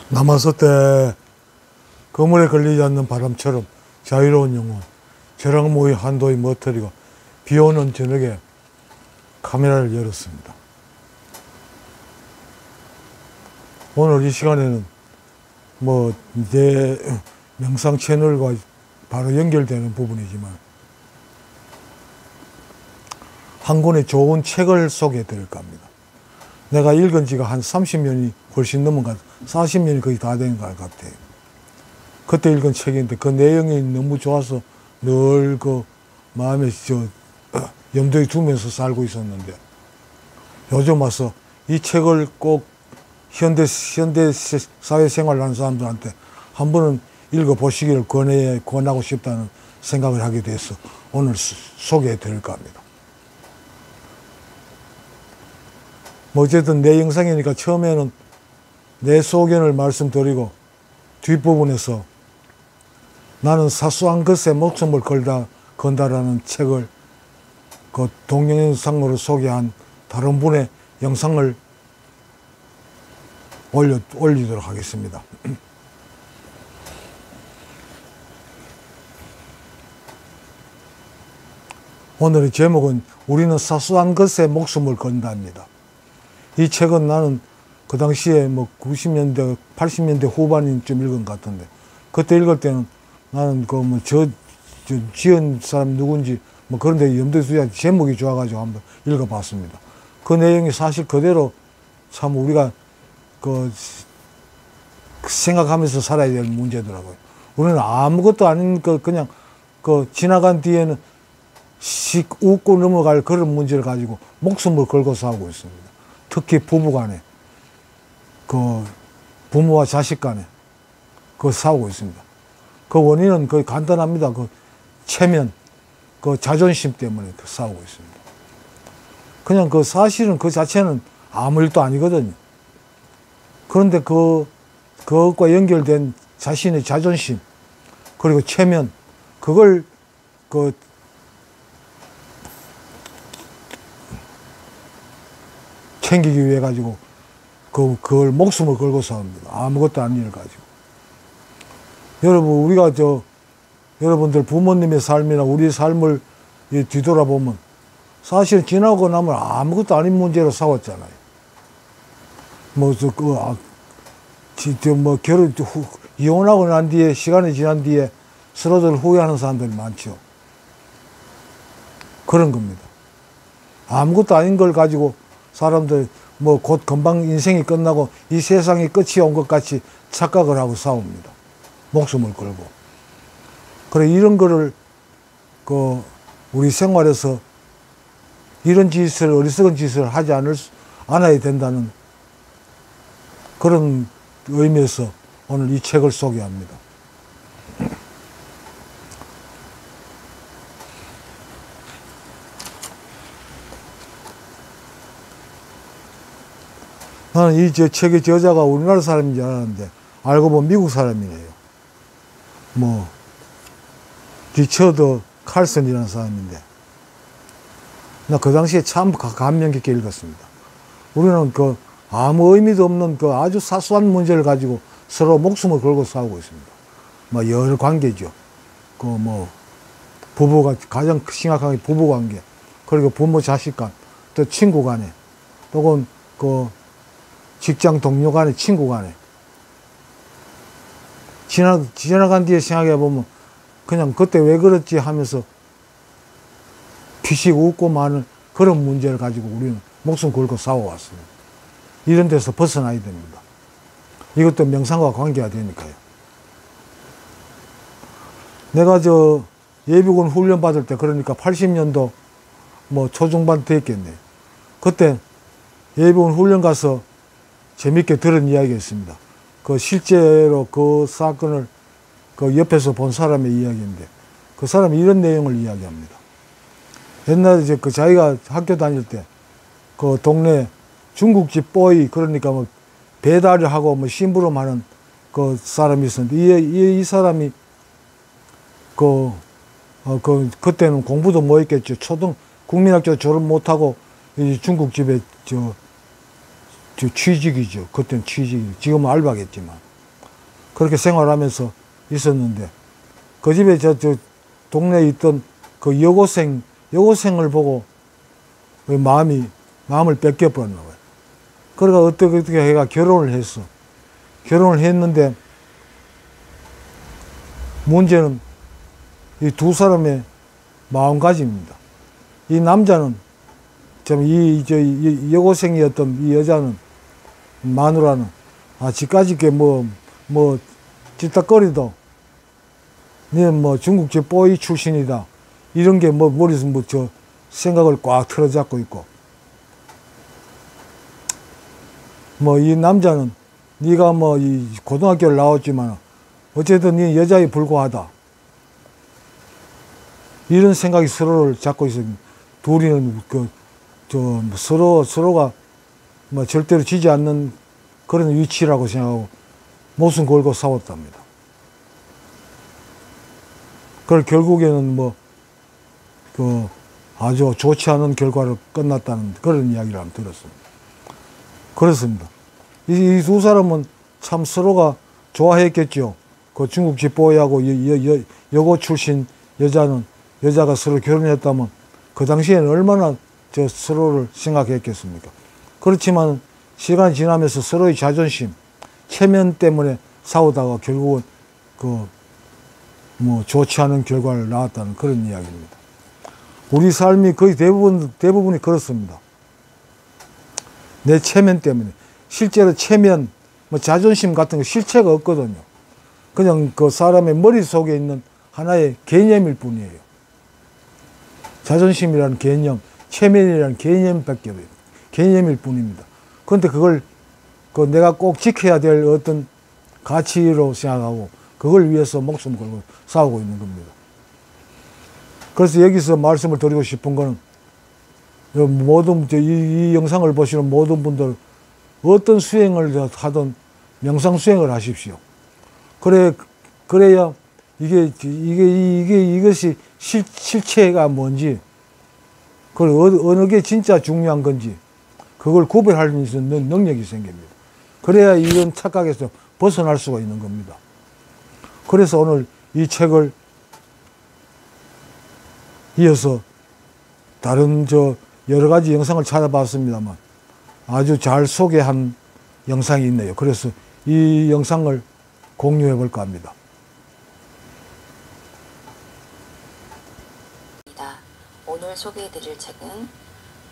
남았을 때 그물에 걸리지 않는 바람처럼 자유로운 영혼, 저랑 모의 한도의 머터리가 비 오는 저녁에 카메라를 열었습니다. 오늘 이 시간에는 내 명상 채널과 바로 연결되는 부분이지만 한 권의 좋은 책을 소개해 드릴까 합니다. 내가 읽은 지가 한 30년이 훨씬 넘은 것 같아요. 40년이 거의 다 된 것 같아요. 그때 읽은 책인데 그 내용이 너무 좋아서 늘 그 마음에 염두에 두면서 살고 있었는데 요즘 와서 이 책을 꼭 현대 사회생활을 하는 사람들한테 한 번은 읽어보시기를 권하고 싶다는 생각을 하게 돼서 오늘 소개해 드릴까 합니다. 어쨌든 내 영상이니까 처음에는 내 소견을 말씀드리고 뒷부분에서 나는 사소한 것에 목숨을 건다라는 책을 그 동영상으로 소개한 다른 분의 영상을 올리도록 하겠습니다. 오늘의 제목은 우리는 사소한 것에 목숨을 건답니다. 이 책은 나는 그 당시에 90년대, 80년대 후반쯤 읽은 것 같은데 그때 읽을 때는 나는 지은 사람 누군지 그런 데 염두에 두지 제목이 좋아가지고 한번 읽어봤습니다. 그 내용이 사실 그대로 참 우리가 생각하면서 살아야 될 문제더라고요. 우리는 아무것도 아닌 그냥 지나간 뒤에는 웃고 넘어갈 그런 문제를 가지고 목숨을 걸고 살고 있습니다. 특히 부부 간에, 부모와 자식 간에, 싸우고 있습니다. 그 원인은 거의 간단합니다. 체면, 자존심 때문에 싸우고 있습니다. 그냥 사실은 그 자체는 아무 일도 아니거든요. 그런데 그것과 연결된 자신의 자존심, 그리고 체면, 그걸 챙기기 위해 가지고 그걸 목숨을 걸고 싸웁니다. 아무것도 아닌 일 가지고. 여러분, 우리가 여러분들 부모님의 삶이나 우리 삶을 뒤돌아보면 사실 지나고 나면 아무것도 아닌 문제로 싸웠잖아요. 이혼하고 난 뒤에, 시간이 지난 뒤에 서로들 후회하는 사람들이 많죠. 그런 겁니다. 아무것도 아닌 걸 가지고 사람들 곧 금방 인생이 끝나고 이 세상이 끝이 온 것 같이 착각을 하고 싸웁니다. 목숨을 걸고. 그래, 이런 거를 우리 생활에서 이런 짓을, 어리석은 짓을 하지 않아야 된다는 그런 의미에서 오늘 이 책을 소개합니다. 나는 이 책의 저자가 우리나라 사람인 줄 알았는데 알고 보면 미국 사람이에요. 리처드 칼슨이라는 사람인데 나 그 당시에 참 감명 깊게 읽었습니다. 우리는 아무 의미도 없는 아주 사소한 문제를 가지고 서로 목숨을 걸고 싸우고 있습니다. 여러 관계죠. 부부가 가장 심각한 게 부부 관계, 그리고 부모 자식 간, 또 친구 간에, 또는 직장 동료 간에, 친구 간에. 지나간 뒤에 생각해 보면 그냥 그때 왜 그랬지 하면서 피식 웃고 마는 그런 문제를 가지고 우리는 목숨 걸고 싸워왔습니다. 이런 데서 벗어나야 됩니다. 이것도 명상과 관계가 되니까요. 내가 예비군 훈련 받을 때, 그러니까 80년도 초중반 됐겠네요. 그때 예비군 훈련 가서 재밌게 들은 이야기가 있습니다. 실제로 그 사건을 옆에서 본 사람의 이야기인데 그 사람이 이런 내용을 이야기합니다. 옛날에 자기가 학교 다닐 때 동네 중국집 보이, 그러니까 배달을 하고 심부름하는 사람이 있었는데 이 사람이 그때는 공부도 뭐 했겠죠. 국민학교 졸업 못하고 중국집에 취직이죠. 그때는 취직이죠. 지금은 알바겠지만. 그렇게 생활하면서 있었는데 그 집에 저 동네에 있던 그 여고생을 보고 마음을 뺏겨버렸나 봐요. 그러니까 어떻게 해가 결혼을 했어. 결혼을 했는데 문제는 이 두 사람의 마음가짐입니다. 이 남자는 이 여고생이었던 이 여자는 마누라는 지까지 게 찔딱거리도 너는 중국집 뽀이 출신이다 이런 게 머리에서 생각을 꽉 틀어잡고 있고 이 남자는 네가 이 고등학교를 나왔지만 어쨌든 네 여자에 불과하다 이런 생각이 서로를 잡고 있습니다. 둘이는 서로가 절대로 지지 않는 그런 위치라고 생각하고 목숨 걸고 싸웠답니다. 그걸 결국에는 아주 좋지 않은 결과로 끝났다는 그런 이야기를 한번 들었습니다. 그렇습니다. 이 두 사람은 참 서로가 좋아했겠죠. 그 중국 집보이하고 여고 출신 여자가 서로 결혼했다면 그 당시에는 얼마나 서로를 생각했겠습니까. 그렇지만 시간이 지나면서 서로의 자존심, 체면 때문에 싸우다가 결국은 좋지 않은 결과를 낳았다는 그런 이야기입니다. 우리 삶이 거의 대부분이 그렇습니다. 내 체면 때문에. 실제로 체면, 자존심 같은 거 실체가 없거든요. 그냥 그 사람의 머릿속에 있는 하나의 개념일 뿐이에요. 자존심이라는 개념, 체면이라는 개념일 뿐입니다. 그런데 그걸 내가 꼭 지켜야 될 어떤 가치로 생각하고 그걸 위해서 목숨 걸고 싸우고 있는 겁니다. 그래서 여기서 말씀을 드리고 싶은 거는 이 영상을 보시는 모든 분들 어떤 수행을 하든 명상 수행을 하십시오. 그래야 이것이 실체가 뭔지, 그걸 어느 게 진짜 중요한 건지, 그걸 구별할 수 있는 능력이 생깁니다. 그래야 이런 착각에서 벗어날 수가 있는 겁니다. 그래서 오늘 이 책을 이어서 다른 여러 가지 영상을 찾아봤습니다만 아주 잘 소개한 영상이 있네요. 그래서 이 영상을 공유해 볼까 합니다. 오늘 소개해드릴 책은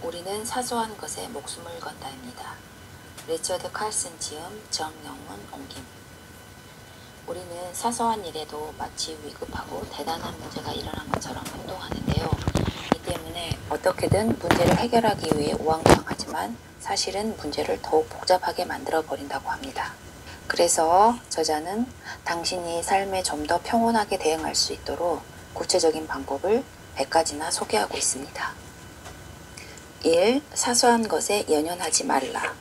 우리는 사소한 것에 목숨을 건다입니다. 리처드 칼슨 지음, 정영훈 옮김. 우리는 사소한 일에도 마치 위급하고 대단한 문제가 일어난 것처럼 행동하는데요. 이 때문에 어떻게든 문제를 해결하기 위해 우왕좌왕하지만 사실은 문제를 더욱 복잡하게 만들어버린다고 합니다. 그래서 저자는 당신이 삶에 좀 더 평온하게 대응할 수 있도록 구체적인 방법을 100가지나 소개하고 있습니다. 1. 사소한 것에 연연하지 말라.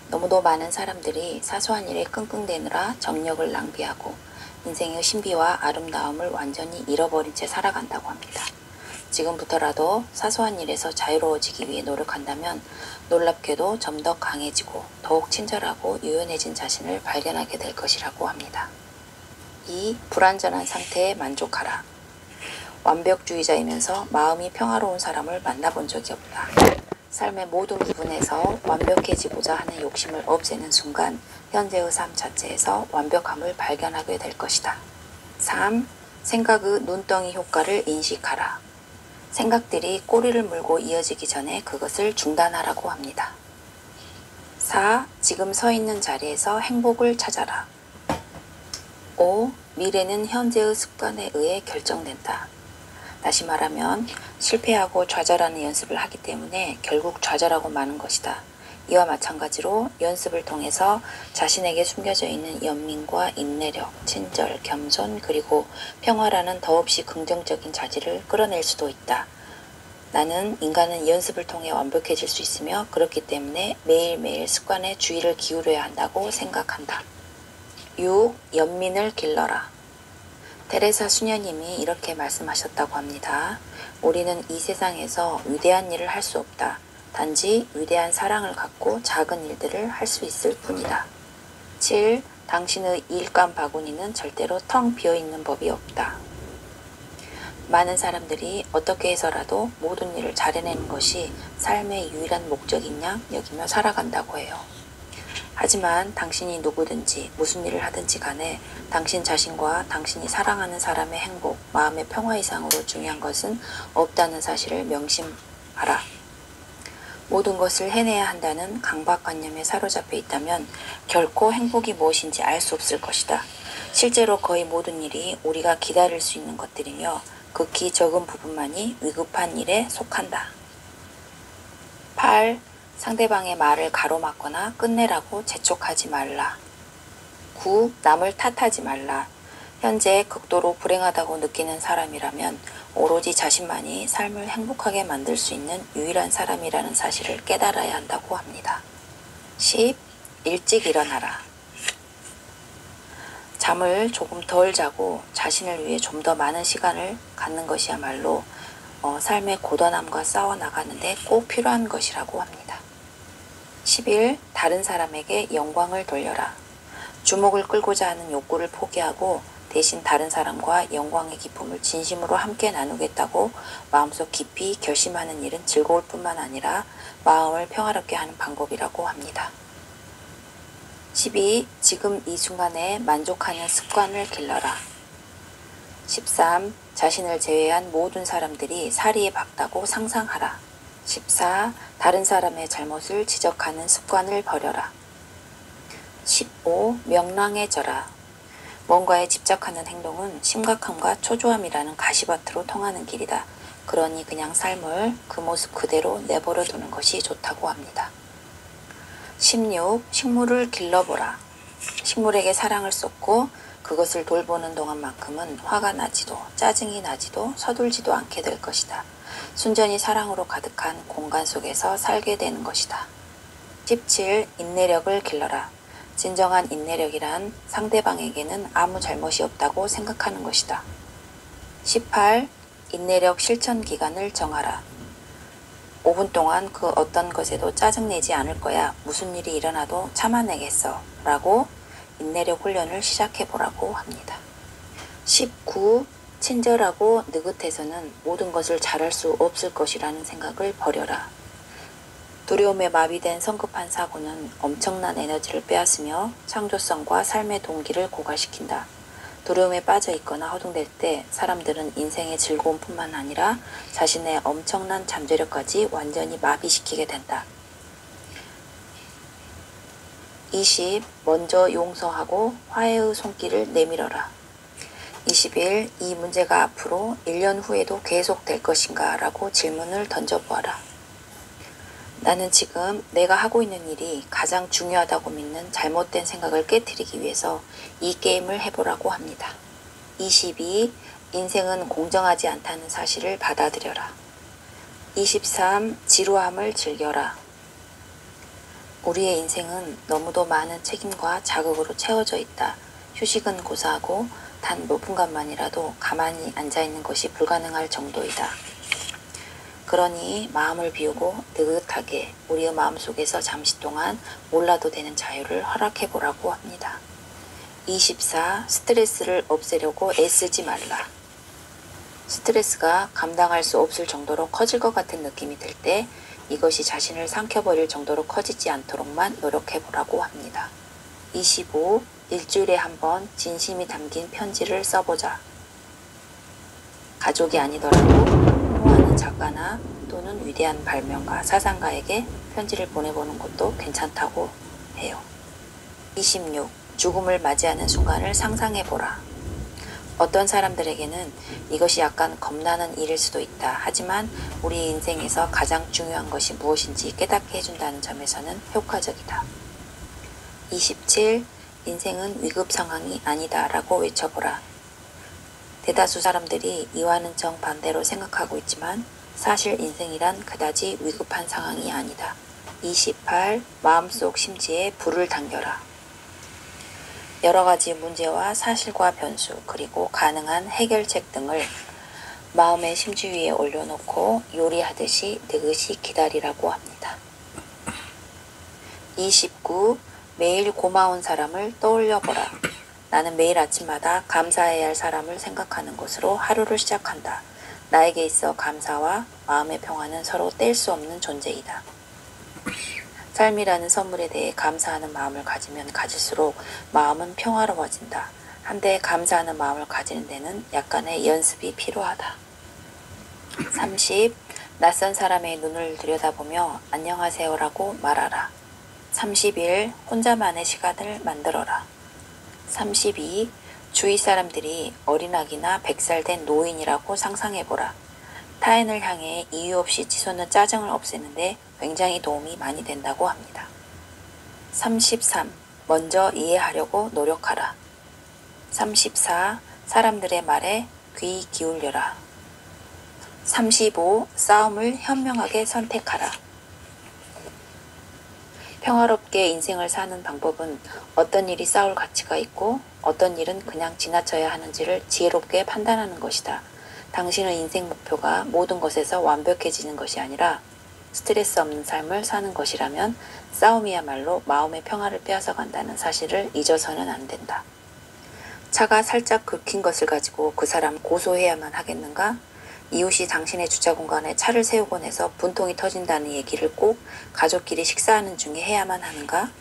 너무도 많은 사람들이 사소한 일에 끙끙대느라 정력을 낭비하고 인생의 신비와 아름다움을 완전히 잃어버린 채 살아간다고 합니다. 지금부터라도 사소한 일에서 자유로워지기 위해 노력한다면 놀랍게도 좀 더 강해지고 더욱 친절하고 유연해진 자신을 발견하게 될 것이라고 합니다. 2. 불완전한 상태에 만족하라. 완벽주의자이면서 마음이 평화로운 사람을 만나본 적이 없다. 삶의 모든 부분에서 완벽해지고자 하는 욕심을 없애는 순간 현재의 삶 자체에서 완벽함을 발견하게 될 것이다. 3. 생각의 눈덩이 효과를 인식하라. 생각들이 꼬리를 물고 이어지기 전에 그것을 중단하라고 합니다. 4. 지금 서 있는 자리에서 행복을 찾아라. 5. 미래는 현재의 습관에 의해 결정된다. 다시 말하면 실패하고 좌절하는 연습을 하기 때문에 결국 좌절하고 마는 것이다. 이와 마찬가지로 연습을 통해서 자신에게 숨겨져 있는 연민과 인내력, 친절, 겸손, 그리고 평화라는 더없이 긍정적인 자질을 끌어낼 수도 있다. 나는 인간은 연습을 통해 완벽해질 수 있으며 그렇기 때문에 매일매일 습관에 주의를 기울여야 한다고 생각한다. 6. 연민을 길러라. 테레사 수녀님이 이렇게 말씀하셨다고 합니다. 우리는 이 세상에서 위대한 일을 할 수 없다. 단지 위대한 사랑을 갖고 작은 일들을 할 수 있을 뿐이다. 7. 당신의 일감 바구니는 절대로 텅 비어있는 법이 없다. 많은 사람들이 어떻게 해서라도 모든 일을 잘해내는 것이 삶의 유일한 목적인 양 여기며 살아간다고 해요. 하지만 당신이 누구든지 무슨 일을 하든지 간에 당신 자신과 당신이 사랑하는 사람의 행복, 마음의 평화 이상으로 중요한 것은 없다는 사실을 명심하라. 모든 것을 해내야 한다는 강박관념에 사로잡혀 있다면 결코 행복이 무엇인지 알 수 없을 것이다. 실제로 거의 모든 일이 우리가 기다릴 수 있는 것들이며 극히 적은 부분만이 위급한 일에 속한다. 8. 상대방의 말을 가로막거나 끝내라고 재촉하지 말라. 9. 남을 탓하지 말라. 현재 극도로 불행하다고 느끼는 사람이라면 오로지 자신만이 삶을 행복하게 만들 수 있는 유일한 사람이라는 사실을 깨달아야 한다고 합니다. 10. 일찍 일어나라. 잠을 조금 덜 자고 자신을 위해 좀 더 많은 시간을 갖는 것이야말로 삶의 고단함과 싸워나가는데 꼭 필요한 것이라고 합니다. 11. 다른 사람에게 영광을 돌려라. 주목을 끌고자 하는 욕구를 포기하고 대신 다른 사람과 영광의 기쁨을 진심으로 함께 나누겠다고 마음속 깊이 결심하는 일은 즐거울 뿐만 아니라 마음을 평화롭게 하는 방법이라고 합니다. 12. 지금 이 순간에 만족하는 습관을 길러라. 13. 자신을 제외한 모든 사람들이 사리에 박다고 상상하라. 14. 다른 사람의 잘못을 지적하는 습관을 버려라. 15. 명랑해져라. 뭔가에 집착하는 행동은 심각함과 초조함이라는 가시밭으로 통하는 길이다. 그러니 그냥 삶을 그 모습 그대로 내버려 두는 것이 좋다고 합니다. 16. 식물을 길러보라. 식물에게 사랑을 쏟고 그것을 돌보는 동안만큼은 화가 나지도 짜증이 나지도 서툴지도 않게 될 것이다. 순전히 사랑으로 가득한 공간 속에서 살게 되는 것이다. 17. 인내력을 길러라. 진정한 인내력이란 상대방에게는 아무 잘못이 없다고 생각하는 것이다. 18. 인내력 실천 기간을 정하라. 5분 동안 그 어떤 것에도 짜증내지 않을 거야. 무슨 일이 일어나도 참아내겠어. 라고 인내력 훈련을 시작해보라고 합니다. 19. 친절하고 느긋해서는 모든 것을 잘할 수 없을 것이라는 생각을 버려라. 두려움에 마비된 성급한 사고는 엄청난 에너지를 빼앗으며 창조성과 삶의 동기를 고갈시킨다. 두려움에 빠져 있거나 허둥댈 때 사람들은 인생의 즐거움뿐만 아니라 자신의 엄청난 잠재력까지 완전히 마비시키게 된다. 20. 먼저 용서하고 화해의 손길을 내밀어라. 21. 이 문제가 앞으로 1년 후에도 계속될 것인가? 라고 질문을 던져보아라. 나는 지금 내가 하고 있는 일이 가장 중요하다고 믿는 잘못된 생각을 깨트리기 위해서 이 게임을 해보라고 합니다. 22. 인생은 공정하지 않다는 사실을 받아들여라. 23. 지루함을 즐겨라. 우리의 인생은 너무도 많은 책임과 자극으로 채워져 있다. 휴식은 고사하고 단 몇 분간만이라도 가만히 앉아있는 것이 불가능할 정도이다. 그러니 마음을 비우고 느긋하게 우리의 마음속에서 잠시 동안 몰라도 되는 자유를 허락해보라고 합니다. 24. 스트레스를 없애려고 애쓰지 말라. 스트레스가 감당할 수 없을 정도로 커질 것 같은 느낌이 들 때 이것이 자신을 삼켜버릴 정도로 커지지 않도록만 노력해보라고 합니다. 25. 일주일에 한 번 진심이 담긴 편지를 써보자. 가족이 아니더라도 선호하는 작가나 또는 위대한 발명가, 사상가에게 편지를 보내보는 것도 괜찮다고 해요. 26. 죽음을 맞이하는 순간을 상상해보라. 어떤 사람들에게는 이것이 약간 겁나는 일일 수도 있다. 하지만 우리 인생에서 가장 중요한 것이 무엇인지 깨닫게 해준다는 점에서는 효과적이다. 27. 인생은 위급 상황이 아니다 라고 외쳐보라. 대다수 사람들이 이와는 정반대로 생각하고 있지만 사실 인생이란 그다지 위급한 상황이 아니다. 28. 마음속 심지에 불을 당겨라. 여러 가지 문제와 사실과 변수 그리고 가능한 해결책 등을 마음의 심지 위에 올려놓고 요리하듯이 느긋이 기다리라고 합니다. 29. 매일 고마운 사람을 떠올려 보라. 나는 매일 아침마다 감사해야 할 사람을 생각하는 것으로 하루를 시작한다. 나에게 있어 감사와 마음의 평화는 서로 뗄 수 없는 존재이다. 삶이라는 선물에 대해 감사하는 마음을 가지면 가질수록 마음은 평화로워진다. 한데 감사하는 마음을 가지는 데는 약간의 연습이 필요하다. 30. 낯선 사람의 눈을 들여다보며 안녕하세요라고 말하라. 31. 혼자만의 시간을 만들어라. 32. 주위 사람들이 어린아기나 100살 된 노인이라고 상상해보라. 타인을 향해 이유 없이 치솟는 짜증을 없애는데 굉장히 도움이 많이 된다고 합니다. 33. 먼저 이해하려고 노력하라. 34. 사람들의 말에 귀 기울여라. 35. 싸움을 현명하게 선택하라. 평화롭게 인생을 사는 방법은 어떤 일이 싸울 가치가 있고 어떤 일은 그냥 지나쳐야 하는지를 지혜롭게 판단하는 것이다. 당신의 인생 목표가 모든 것에서 완벽해지는 것이 아니라 스트레스 없는 삶을 사는 것이라면 싸움이야말로 마음의 평화를 빼앗아간다는 사실을 잊어서는 안 된다. 차가 살짝 긁힌 것을 가지고 그 사람 고소해야만 하겠는가? 이웃이 당신의 주차 공간에 차를 세우곤 해서 분통이 터진다는 얘기를 꼭 가족끼리 식사하는 중에 해야만 하는가?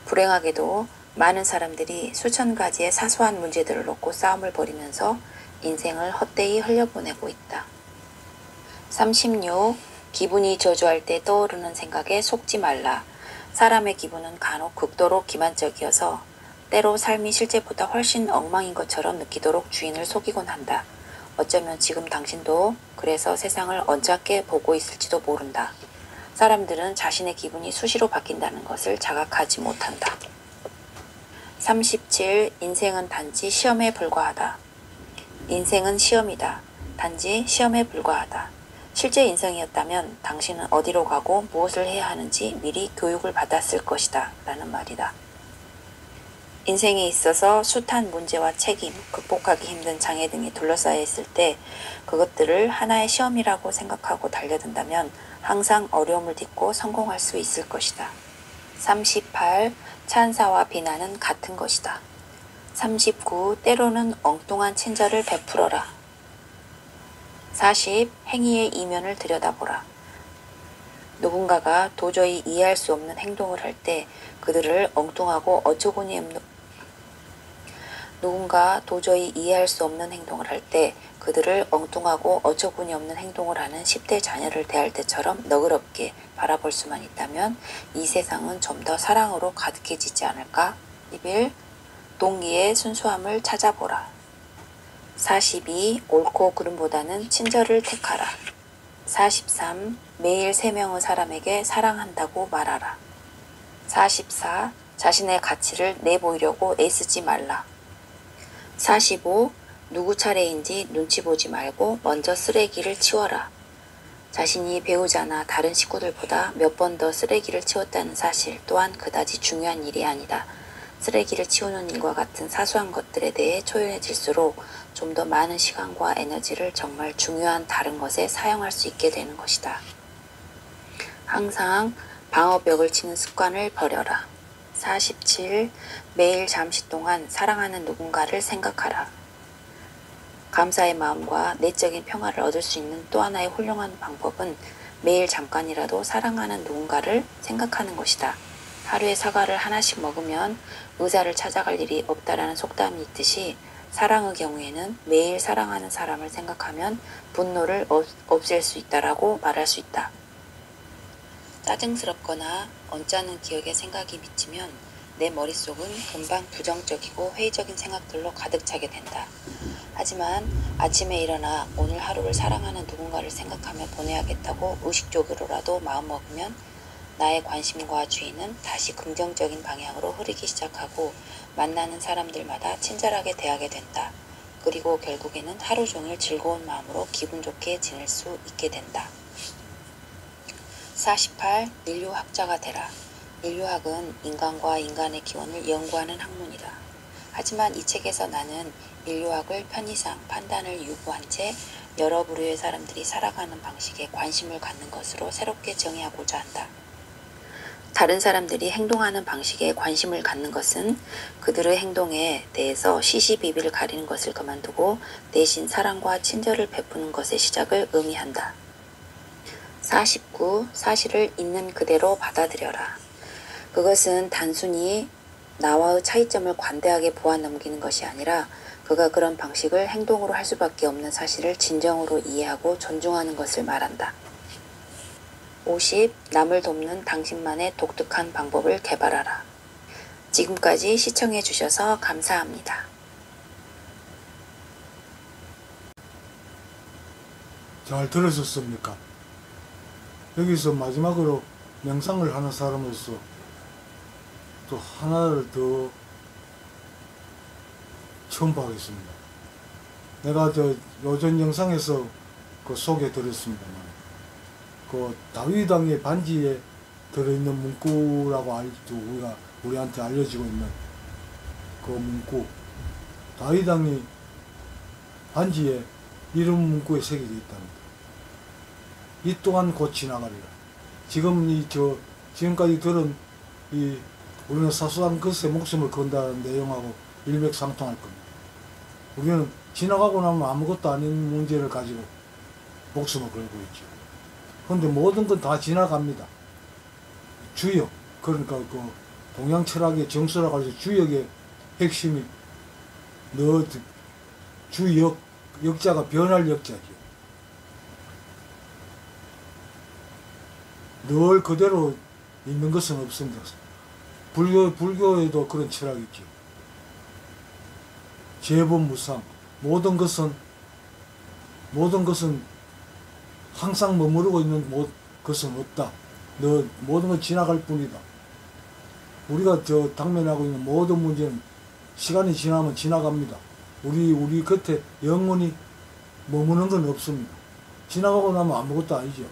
불행하게도 많은 사람들이 수천 가지의 사소한 문제들을 놓고 싸움을 벌이면서 인생을 헛되이 흘려보내고 있다. 36. 기분이 저조할 때 떠오르는 생각에 속지 말라. 사람의 기분은 간혹 극도로 기만적이어서 때로 삶이 실제보다 훨씬 엉망인 것처럼 느끼도록 주인을 속이곤 한다. 어쩌면 지금 당신도 그래서 세상을 언짢게 보고 있을지도 모른다. 사람들은 자신의 기분이 수시로 바뀐다는 것을 자각하지 못한다. 37. 인생은 단지 시험에 불과하다. 인생은 시험이다. 단지 시험에 불과하다. 실제 인생이었다면 당신은 어디로 가고 무엇을 해야 하는지 미리 교육을 받았을 것이다. 라는 말이다. 인생에 있어서 숱한 문제와 책임, 극복하기 힘든 장애 등이 둘러싸여 있을 때 그것들을 하나의 시험이라고 생각하고 달려든다면 항상 어려움을 딛고 성공할 수 있을 것이다. 38. 찬사와 비난은 같은 것이다. 39. 때로는 엉뚱한 친절을 베풀어라. 40. 행위의 이면을 들여다보라. 누군가가 도저히 이해할 수 없는 행동을 할 때 그들을 엉뚱하고 어처구니 없는 누군가 도저히 이해할 수 없는 행동을 할 때 그들을 엉뚱하고 어처구니 없는 행동을 하는 10대 자녀를 대할 때처럼 너그럽게 바라볼 수만 있다면 이 세상은 좀 더 사랑으로 가득해지지 않을까? 11. 동기의 순수함을 찾아보라. 42. 옳고 그름보다는 친절을 택하라. 43. 매일 3명의 사람에게 사랑한다고 말하라. 44. 자신의 가치를 내보이려고 애쓰지 말라. 45. 누구 차례인지 눈치 보지 말고 먼저 쓰레기를 치워라. 자신이 배우자나 다른 식구들보다 몇 번 더 쓰레기를 치웠다는 사실 또한 그다지 중요한 일이 아니다. 쓰레기를 치우는 일과 같은 사소한 것들에 대해 초연해질수록 좀 더 많은 시간과 에너지를 정말 중요한 다른 것에 사용할 수 있게 되는 것이다. 항상 방어벽을 치는 습관을 버려라. 47. 매일 잠시 동안 사랑하는 누군가를 생각하라. 감사의 마음과 내적인 평화를 얻을 수 있는 또 하나의 훌륭한 방법은 매일 잠깐이라도 사랑하는 누군가를 생각하는 것이다. 하루에 사과를 하나씩 먹으면 의사를 찾아갈 일이 없다라는 속담이 있듯이 사랑의 경우에는 매일 사랑하는 사람을 생각하면 분노를 없앨 수 있다라고 말할 수 있다. 짜증스럽거나 언짢은 기억에 생각이 미치면 내 머릿속은 금방 부정적이고 회의적인 생각들로 가득 차게 된다. 하지만 아침에 일어나 오늘 하루를 사랑하는 누군가를 생각하며 보내야겠다고 의식적으로라도 마음먹으면 나의 관심과 주의는 다시 긍정적인 방향으로 흐르기 시작하고 만나는 사람들마다 친절하게 대하게 된다. 그리고 결국에는 하루 종일 즐거운 마음으로 기분 좋게 지낼 수 있게 된다. 48. 인류학자가 되라. 인류학은 인간과 인간의 기원을 연구하는 학문이다. 하지만 이 책에서 나는 인류학을 편의상 판단을 유보한 채 여러 부류의 사람들이 살아가는 방식에 관심을 갖는 것으로 새롭게 정의하고자 한다. 다른 사람들이 행동하는 방식에 관심을 갖는 것은 그들의 행동에 대해서 시시비비를 가리는 것을 그만두고 대신 사랑과 친절을 베푸는 것의 시작을 의미한다. 49. 사실을 있는 그대로 받아들여라. 그것은 단순히 나와의 차이점을 관대하게 보아 넘기는 것이 아니라 그가 그런 방식을 행동으로 할 수밖에 없는 사실을 진정으로 이해하고 존중하는 것을 말한다. 50. 남을 돕는 당신만의 독특한 방법을 개발하라. 지금까지 시청해 주셔서 감사합니다. 잘 들으셨습니까? 여기서 마지막으로 명상을 하는 사람으로서 또 하나를 더 첨부하겠습니다. 내가 요전 영상에서 소개해 드렸습니다만, 다윗 왕의 반지에 들어있는 문구라고 우리한테 알려지고 있는 그 문구, 다윗 왕이 반지에 이름 문구에 새겨져 있답니다. 이 또한 곧 지나가리라. 지금까지 들은 우리는 사소한 것에 목숨을 건다는 내용하고 일맥상통할 겁니다. 우리는 지나가고 나면 아무것도 아닌 문제를 가지고 목숨을 걸고 있죠. 그런데 모든 건 다 지나갑니다. 주역, 그러니까 동양 철학의 정수라고 해서 주역의 핵심이 역자가 변할 역자죠. 늘 그대로 있는 것은 없습니다. 불교에도 그런 철학이 있죠. 재범무상. 모든 것은 항상 머무르고 있는 것은 없다. 모든 건 지나갈 뿐이다. 우리가 당면하고 있는 모든 문제는 시간이 지나면 지나갑니다. 우리 곁에 영원히 머무는 건 없습니다. 지나가고 나면 아무것도 아니죠.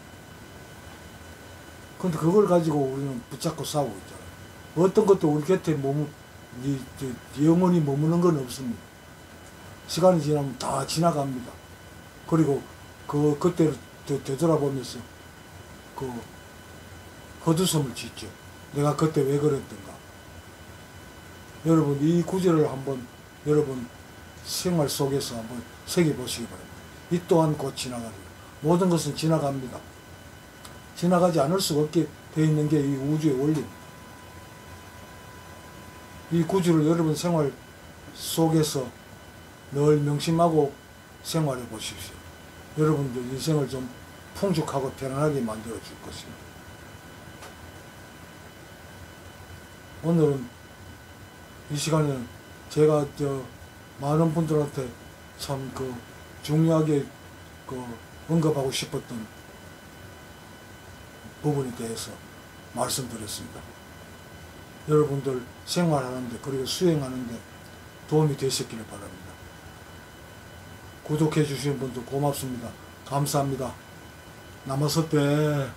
근데 그걸 가지고 우리는 붙잡고 싸우고 있잖아요. 어떤 것도 우리 곁에 영원히 머무는 건 없습니다. 시간이 지나면 다 지나갑니다. 그리고 그때를 되돌아보면서 헛웃음을 짓죠. 내가 그때 왜 그랬던가. 여러분, 이 구절을 한번 여러분 생활 속에서 한번 새겨보시기 바랍니다. 이 또한 곧 지나가리라. 모든 것은 지나갑니다. 지나가지 않을 수가 없게 되어 있는 게 이 우주의 원리입니다. 이 구절을 여러분 생활 속에서 늘 명심하고 생활해 보십시오. 여러분들 인생을 좀 풍족하고 편안하게 만들어 줄 것입니다. 오늘은 이 시간에는 제가 많은 분들한테 참 중요하게 언급하고 싶었던 부분에 대해서 말씀드렸습니다. 여러분들 생활하는데 그리고 수행하는데 도움이 되셨기를 바랍니다. 구독해 주시는 분들 고맙습니다. 감사합니다. 나머서 때